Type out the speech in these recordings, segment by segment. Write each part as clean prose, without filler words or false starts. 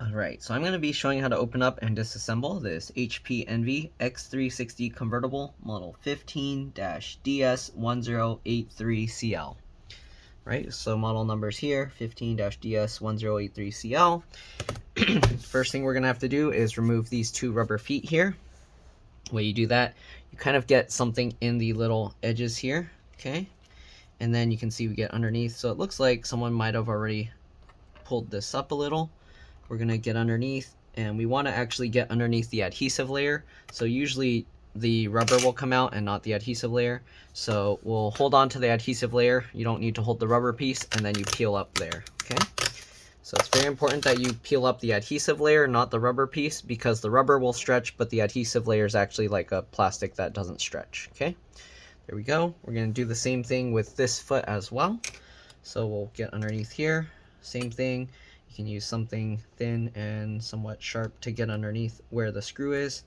Alright, so I'm going to be showing how to open up and disassemble this HP Envy x360 Convertible model 15-DS1083CL. Right, so model numbers here, 15-DS1083CL. First thing we're going to have to do is remove these two rubber feet here. The way you do that, you kind of get something in the little edges here, okay? And then you can see we get underneath, so it looks like someone might have already pulled this up a little. We're going to get underneath, and we want to actually get underneath the adhesive layer. So usually the rubber will come out and not the adhesive layer. So we'll hold on to the adhesive layer. You don't need to hold the rubber piece, and then you peel up there, okay? So it's very important that you peel up the adhesive layer, not the rubber piece, because the rubber will stretch, but the adhesive layer is actually like a plastic that doesn't stretch, okay? There we go. We're going to do the same thing with this foot as well. So we'll get underneath here, same thing. You can use something thin and somewhat sharp to get underneath where the screw is,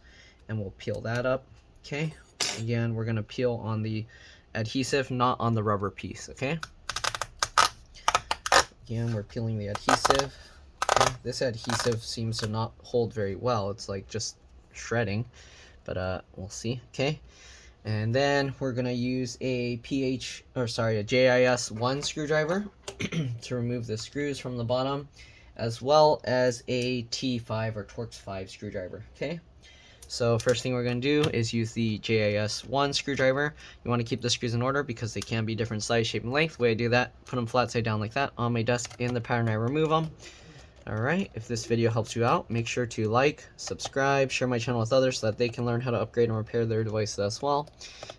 and we'll peel that up, okay? Again, we're going to peel on the adhesive, not on the rubber piece, okay? Again, we're peeling the adhesive. Okay? This adhesive seems to not hold very well. It's like just shredding, but we'll see, okay? And then we're going to use a JIS1 screwdriver to remove the screws from the bottom, as well as a T5 or Torx 5 screwdriver, okay? So first thing we're going to do is use the JIS1 screwdriver. You want to keep the screws in order because they can be different size, shape, and length. The way I do that, put them flat side down like that on my desk in the pattern I remove them. Alright, if this video helps you out, make sure to like, subscribe, share my channel with others so that they can learn how to upgrade and repair their devices as well.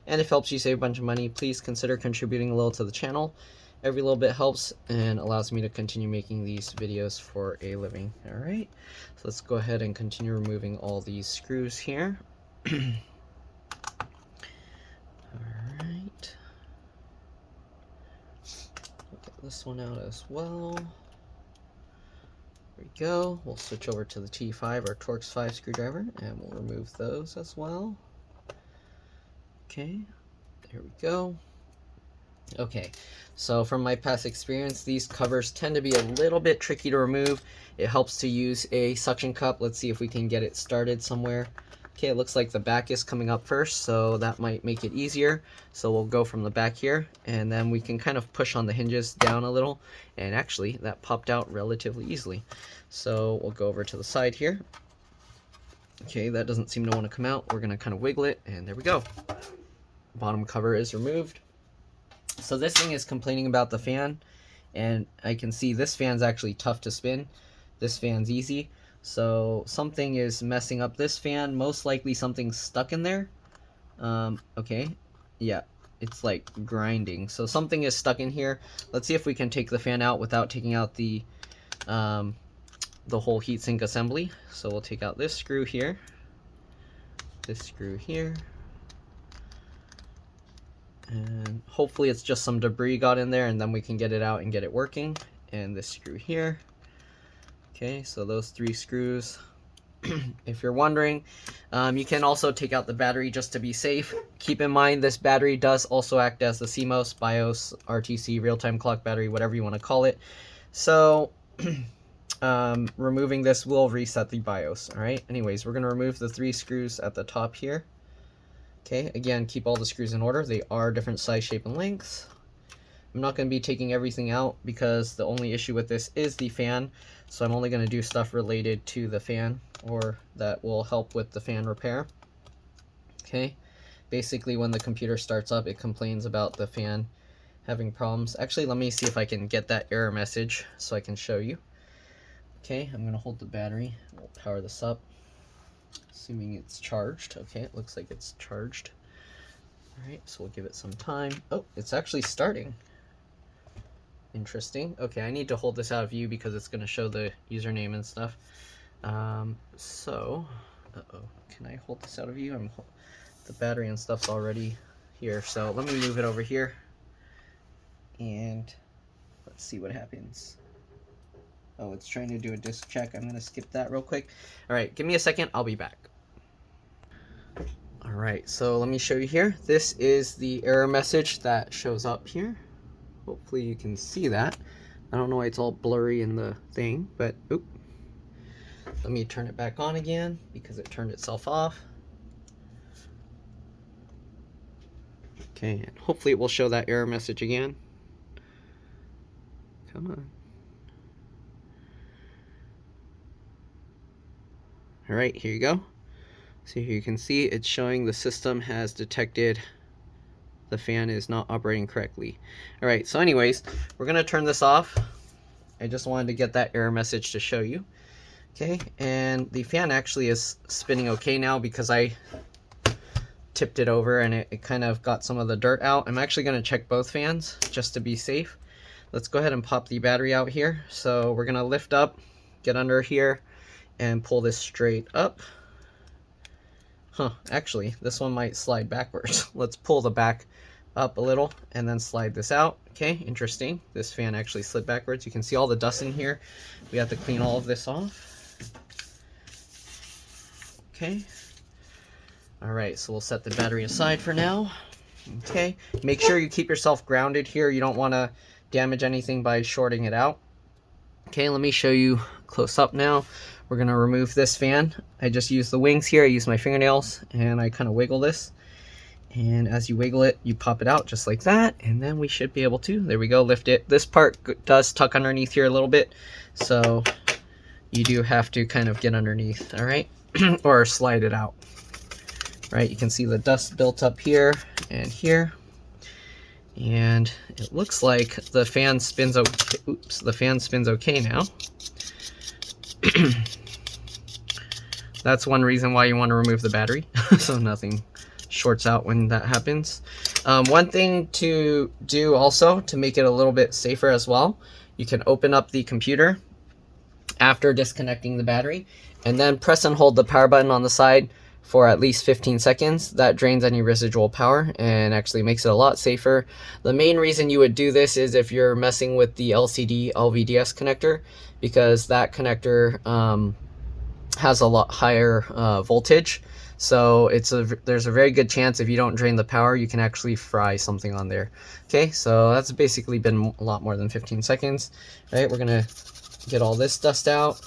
And if it helps you save a bunch of money, please consider contributing a little to the channel. Every little bit helps and allows me to continue making these videos for a living. Alright, so let's go ahead and continue removing all these screws here. Alright. Get this one out as well. There we go. We'll switch over to the T5 or Torx 5 screwdriver and we'll remove those as well. Okay, there we go. Okay, so from my past experience, these covers tend to be a little bit tricky to remove. It helps to use a suction cup. Let's see if we can get it started somewhere. Okay, it looks like the back is coming up first, so that might make it easier. So we'll go from the back here, and then we can kind of push on the hinges down a little. And actually, that popped out relatively easily. So we'll go over to the side here. Okay, that doesn't seem to want to come out. We're going to kind of wiggle it, and there we go. Bottom cover is removed. So this thing is complaining about the fan, and I can see this fan's actually tough to spin. This fan's easy. So something is messing up this fan. Most likely something's stuck in there. Okay, yeah, it's like grinding. So something is stuck in here. Let's see if we can take the fan out without taking out the whole heatsink assembly. So we'll take out this screw here, this screw here, and hopefully it's just some debris got in there, and then we can get it out and get it working. And this screw here. Okay, so those three screws. If you're wondering, you can also take out the battery just to be safe. Keep in mind this battery does also act as the CMOS, BIOS, RTC, real-time clock battery, whatever you want to call it. So removing this will reset the BIOS. Alright, anyways, we're going to remove the three screws at the top here. Okay, again, keep all the screws in order. They are different size, shape, and lengths. I'm not going to be taking everything out because the only issue with this is the fan. So I'm only going to do stuff related to the fan or that will help with the fan repair. Okay, basically when the computer starts up, it complains about the fan having problems. Actually, let me see if I can get that error message so I can show you. Okay, I'm going to hold the battery. We'll power this up. Assuming it's charged. Okay, it looks like it's charged. Alright, so we'll give it some time. Oh, it's actually starting. Interesting. Okay, I need to hold this out of view because it's going to show the username and stuff. Can I hold this out of view? The battery and stuff's already here, so let me move it over here. And let's see what happens. Oh, it's trying to do a disk check. I'm going to skip that real quick. Alright, give me a second. I'll be back. Alright, so let me show you here. This is the error message that shows up here. Hopefully you can see that. I don't know why it's all blurry in the thing, but oop. Let me turn it back on again because it turned itself off. Okay, and hopefully it will show that error message again. Come on. All right, here you go. So here you can see it's showing the system has detected the fan is not operating correctly. All right, so anyways, we're gonna turn this off. I just wanted to get that error message to show you. Okay, and the fan actually is spinning okay now because I tipped it over and it kind of got some of the dirt out. I'm actually gonna check both fans just to be safe. Let's go ahead and pop the battery out here. So we're gonna lift up, get under here, and pull this straight up. Actually, this one might slide backwards. Let's pull the back up a little and then slide this out. Okay, interesting. This fan actually slid backwards. You can see all the dust in here. We have to clean all of this off. Okay. All right, so we'll set the battery aside for now. Okay, make sure you keep yourself grounded here. You don't want to damage anything by shorting it out. Okay, let me show you close up now. We're gonna remove this fan. I just use the wings here. I use my fingernails and I kind of wiggle this. And as you wiggle it, you pop it out just like that. And then we should be able to, there we go, lift it. This part does tuck underneath here a little bit. So you do have to kind of get underneath, all right? Or slide it out, right? You can see the dust built up here and here. And it looks like the fan spins okay. Oops, the fan spins okay now. That's one reason why you want to remove the battery, so nothing shorts out when that happens. One thing to do also to make it a little bit safer as well, you can open up the computer after disconnecting the battery and then press and hold the power button on the side for at least 15 seconds. That drains any residual power and actually makes it a lot safer. The main reason you would do this is if you're messing with the LCD LVDS connector, because that connector has a lot higher voltage. So there's a very good chance if you don't drain the power, you can actually fry something on there. Okay, so that's basically been a lot more than 15 seconds. Right, we're gonna get all this dust out.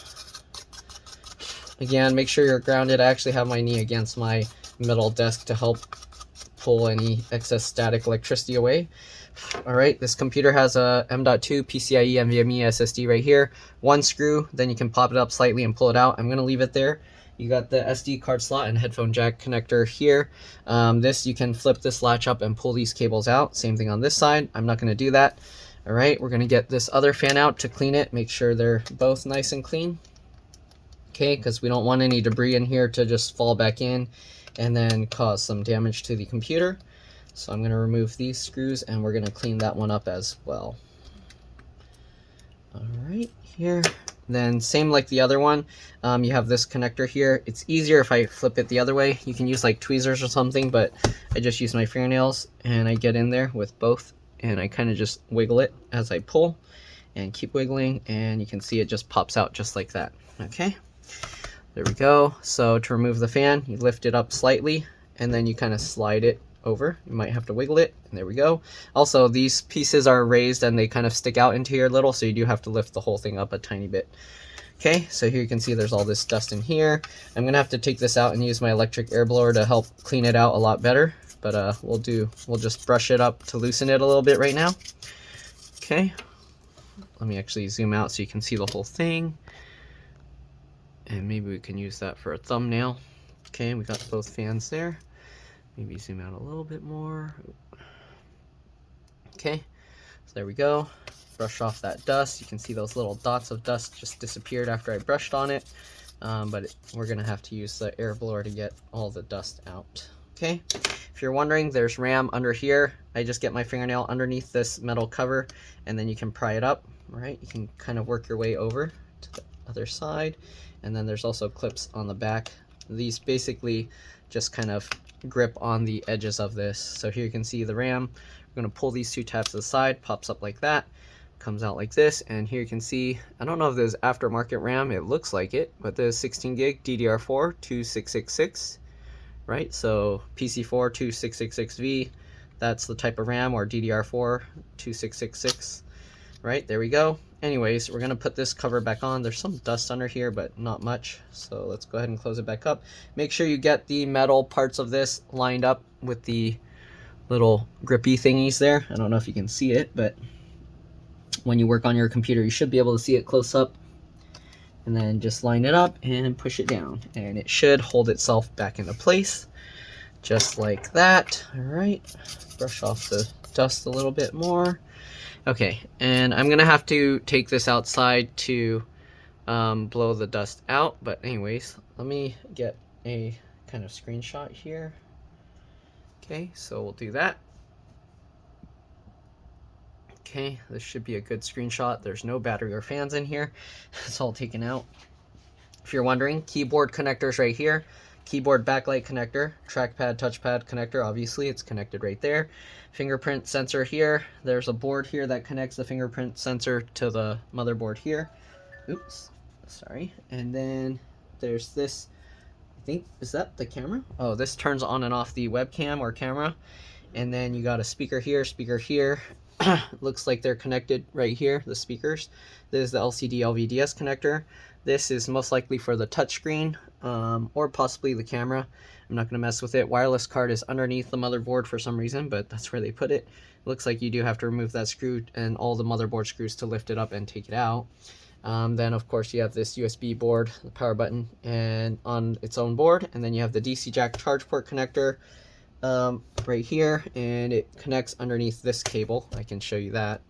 Again, make sure you're grounded. I actually have my knee against my metal desk to help pull any excess static electricity away. All right, this computer has a M.2 PCIe NVMe SSD right here. One screw, then you can pop it up slightly and pull it out. I'm gonna leave it there. You got the SD card slot and headphone jack connector here. You can flip this latch up and pull these cables out. Same thing on this side. I'm not gonna do that. All right, we're gonna get this other fan out to clean it. Make sure they're both nice and clean. Okay, because we don't want any debris in here to just fall back in and then cause some damage to the computer. So I'm going to remove these screws and we're going to clean that one up as well. All right, here. Then same like the other one, you have this connector here. It's easier if I flip it the other way. You can use like tweezers or something, but I just use my fingernails and I get in there with both and I kind of just wiggle it as I pull and keep wiggling, and you can see it just pops out just like that. Okay, there we go. So to remove the fan, you lift it up slightly and then you kind of slide it over. You might have to wiggle it, and there we go. Also, these pieces are raised and they kind of stick out into here a little, so you do have to lift the whole thing up a tiny bit. Okay, so here you can see there's all this dust in here. I'm gonna have to take this out and use my electric air blower to help clean it out a lot better, but we'll just brush it up to loosen it a little bit right now. Okay, let me actually zoom out so you can see the whole thing, and maybe we can use that for a thumbnail. Okay, we got both fans there. Maybe zoom out a little bit more. Okay, so there we go. Brush off that dust. You can see those little dots of dust just disappeared after I brushed on it. We're gonna have to use the air blower to get all the dust out. Okay, if you're wondering, there's RAM under here. I just get my fingernail underneath this metal cover and then you can pry it up. All right, you can kind of work your way over to the other side. And then there's also clips on the back. These basically just kind of grip on the edges of this. So here you can see the RAM. We're going to pull these two tabs to the side, pops up like that, comes out like this, and here you can see, I don't know if there's aftermarket RAM, it looks like it, but there's 16 gig DDR4 2666, right? So PC4 2666V, that's the type of RAM, or DDR4 2666, Right, there we go. Anyways, we're gonna put this cover back on. There's some dust under here, but not much. So let's go ahead and close it back up. Make sure you get the metal parts of this lined up with the little grippy thingies there. I don't know if you can see it, but when you work on your computer, you should be able to see it close up. And then just line it up and push it down. And it should hold itself back into place, just like that. All right, brush off the dust a little bit more. Okay, and I'm gonna have to take this outside to blow the dust out. But anyways, let me get a kind of screenshot here. Okay, so we'll do that. Okay, this should be a good screenshot. There's no battery or fans in here. It's all taken out. If you're wondering, keyboard connectors right here. Keyboard backlight connector, trackpad, touchpad connector, obviously it's connected right there. Fingerprint sensor here. There's a board here that connects the fingerprint sensor to the motherboard here. Oops, sorry. And then there's this, I think, is that the camera? Oh, this turns on and off the webcam or camera. And then you got a speaker here, speaker here. Looks like they're connected right here, the speakers. This is the LCD LVDS connector. This is most likely for the touchscreen or possibly the camera. I'm not going to mess with it. Wireless card is underneath the motherboard for some reason, but that's where they put it. Looks like you do have to remove that screw and all the motherboard screws to lift it up and take it out. Then of course you have this USB board, the power button, and on its own board. And then you have the DC jack charge port connector right here, and it connects underneath this cable. I can show you that.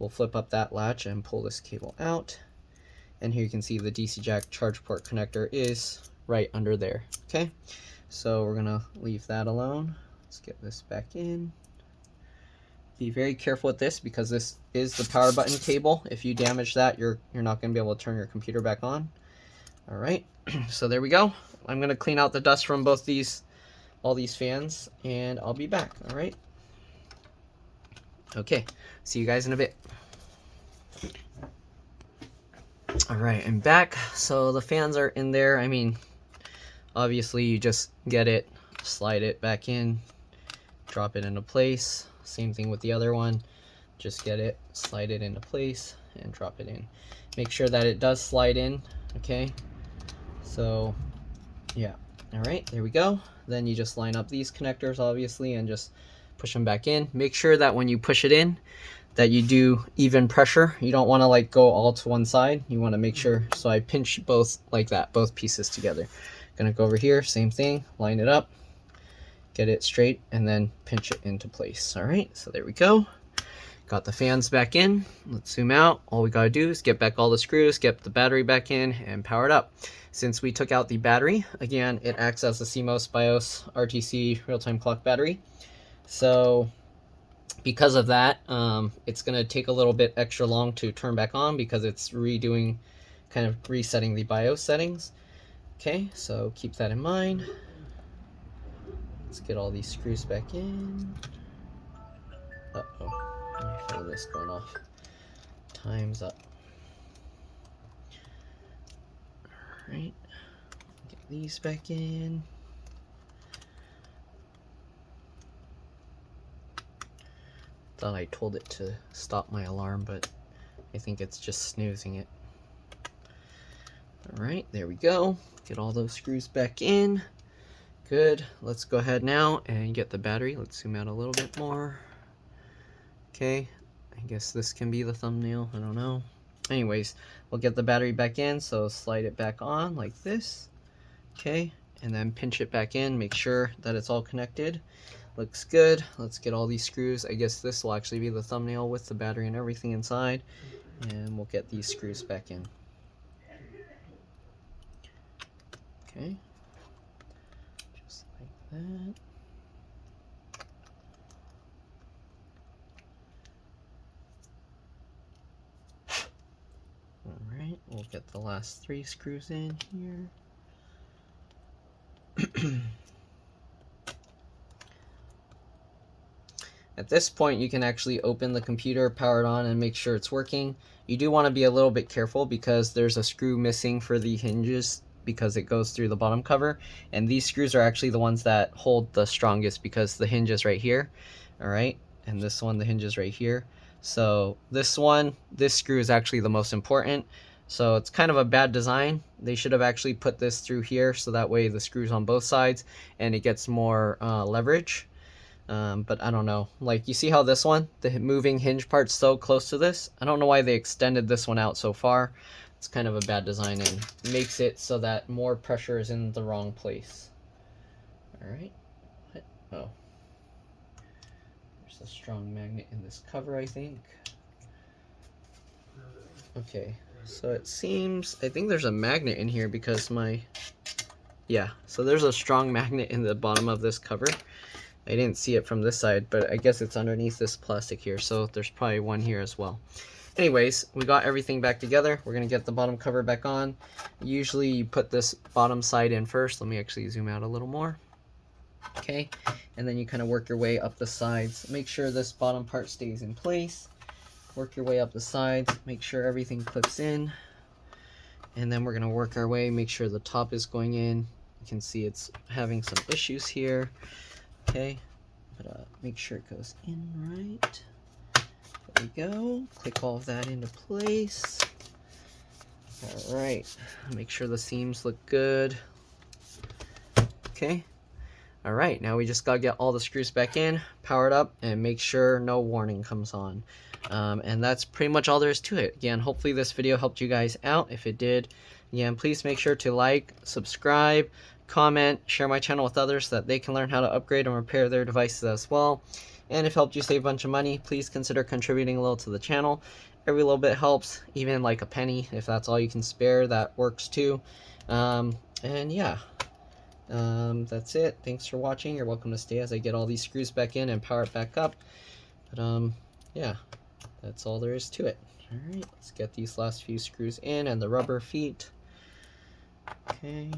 We'll flip up that latch and pull this cable out. And here you can see the DC jack charge port connector is right under there. Okay, so we're gonna leave that alone. Let's get this back in. Be very careful with this because this is the power button cable. If you damage that, you're not gonna be able to turn your computer back on. All right, so there we go. I'm gonna clean out the dust from both these, all these fans, and I'll be back. All right. Okay, see you guys in a bit. All right, I'm back. So the fans are in there. I mean, obviously you just get it, slide it back in, drop it into place. Same thing with the other one. Just get it, slide it into place, and drop it in. Make sure that it does slide in, okay? So, yeah. All right, there we go. Then you just line up these connectors, obviously, and just push them back in. Make sure that when you push it in, that you do even pressure. You don't want to like go all to one side. You want to make sure. So I pinch both like that, both pieces together. Gonna go over here, same thing, line it up, get it straight, and then pinch it into place. All right, so there we go. Got the fans back in. Let's zoom out. All we gotta do is get back all the screws, get the battery back in, and power it up. Since we took out the battery, again, it acts as a CMOS BIOS RTC real-time clock battery. So because of that, it's going to take a little bit extra long to turn back on because it's redoing, kind of resetting the BIOS settings. Okay, so keep that in mind. Let's get all these screws back in. Uh-oh, I feel this going off. Time's up. All right, get these back in. Thought I told it to stop my alarm, but I think it's just snoozing it. All right, there we go. Get all those screws back in. Good. Let's go ahead now and get the battery. Let's zoom out a little bit more. Okay, I guess this can be the thumbnail. I don't know. Anyways, we'll get the battery back in. So slide it back on like this. Okay, and then pinch it back in. Make sure that it's all connected. Looks good. Let's get all these screws. I guess this will actually be the thumbnail with the battery and everything inside. And we'll get these screws back in. Okay. Just like that. Alright, we'll get the last 3 screws in here. At this point, you can actually open the computer, power it on, and make sure it's working. You do want to be a little bit careful because there's a screw missing for the hinges because it goes through the bottom cover. And these screws are actually the ones that hold the strongest because the hinge is right here. All right, and this one, the hinge is right here. So this screw is actually the most important. So it's kind of a bad design. They should have actually put this through here so that way the screw's on both sides and it gets more leverage. But I don't know. Like, you see how this one, the moving hinge part's so close to this? I don't know why they extended this one out so far. It's kind of a bad design and makes it so that more pressure is in the wrong place. Alright. Oh. There's a strong magnet in this cover, I think. Okay. So it seems, I think there's a magnet in here because yeah, so there's a strong magnet in the bottom of this cover. I didn't see it from this side, but I guess it's underneath this plastic here, so there's probably one here as well. Anyways, we got everything back together. We're going to get the bottom cover back on. Usually you put this bottom side in first. Let me actually zoom out a little more. Okay, and then you kind of work your way up the sides. Make sure this bottom part stays in place. Work your way up the sides, make sure everything clips in, and then we're going to work our way, make sure the top is going in. You can see it's having some issues here. Okay, but make sure it goes in right. There we go. Click all of that into place. All right, make sure the seams look good. Okay. All right, now we just gotta get all the screws back in, power it up, and make sure no warning comes on. And that's pretty much all there is to it. Again, hopefully this video helped you guys out. If it did, again, please make sure to like, subscribe, comment, share my channel with others so that they can learn how to upgrade and repair their devices as well. And if it helped you save a bunch of money, please consider contributing a little to the channel. Every little bit helps, even like a penny. If that's all you can spare, that works too. And yeah. That's it. Thanks for watching. You're welcome to stay as I get all these screws back in and power it back up. But yeah, that's all there is to it. Alright, let's get these last few screws in and the rubber feet. Okay.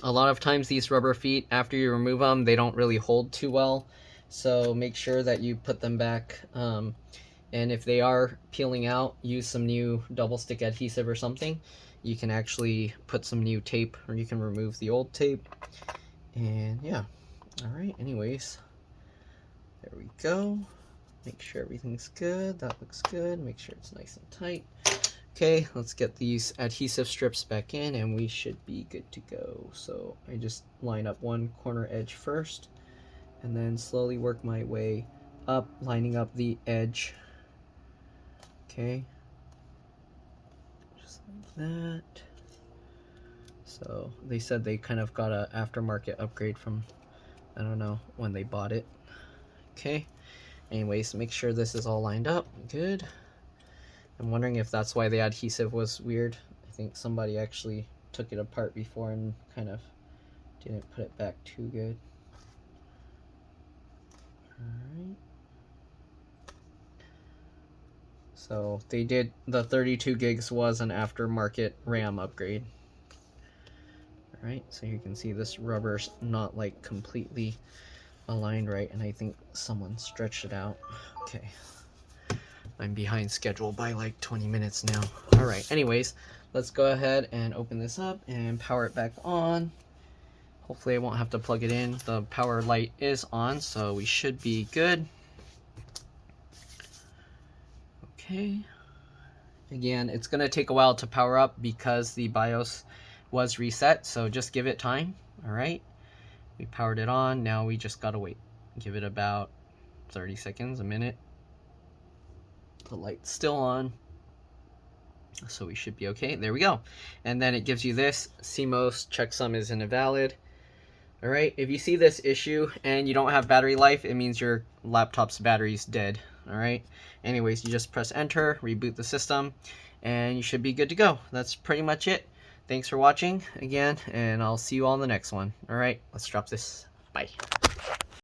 A lot of times these rubber feet, after you remove them, they don't really hold too well. So make sure that you put them back. And if they are peeling out, use some new double stick adhesive or something. You can actually put some new tape, or you can remove the old tape. And yeah. Alright, anyways. There we go. Make sure everything's good. That looks good. Make sure it's nice and tight. Okay, let's get these adhesive strips back in and we should be good to go. So I just line up one corner edge first and then slowly work my way up, lining up the edge. Okay. Just like that. So they said they kind of got an aftermarket upgrade from, I don't know, when they bought it. Okay. Anyways, make sure this is all lined up. Good. I'm wondering if that's why the adhesive was weird. I think somebody actually took it apart before and kind of didn't put it back too good. Alright. So they did, the 32 gigs was an aftermarket RAM upgrade. Alright, so you can see this rubber's not like completely aligned right, and I think someone stretched it out. Okay. I'm behind schedule by like 20 minutes now. Alright, anyways, let's go ahead and open this up and power it back on. Hopefully I won't have to plug it in. The power light is on, so we should be good. Okay. Again, it's going to take a while to power up because the BIOS was reset, so just give it time. Alright. We powered it on, now we just gotta wait. Give it about 30 seconds, a minute. The light's still on, so we should be okay. There we go. And then it gives you this, CMOS checksum is invalid. Alright, if you see this issue and you don't have battery life, it means your laptop's battery's dead. Alright, anyways, you just press enter, reboot the system, and you should be good to go. That's pretty much it. Thanks for watching again, and I'll see you all in the next one. Alright, let's drop this. Bye.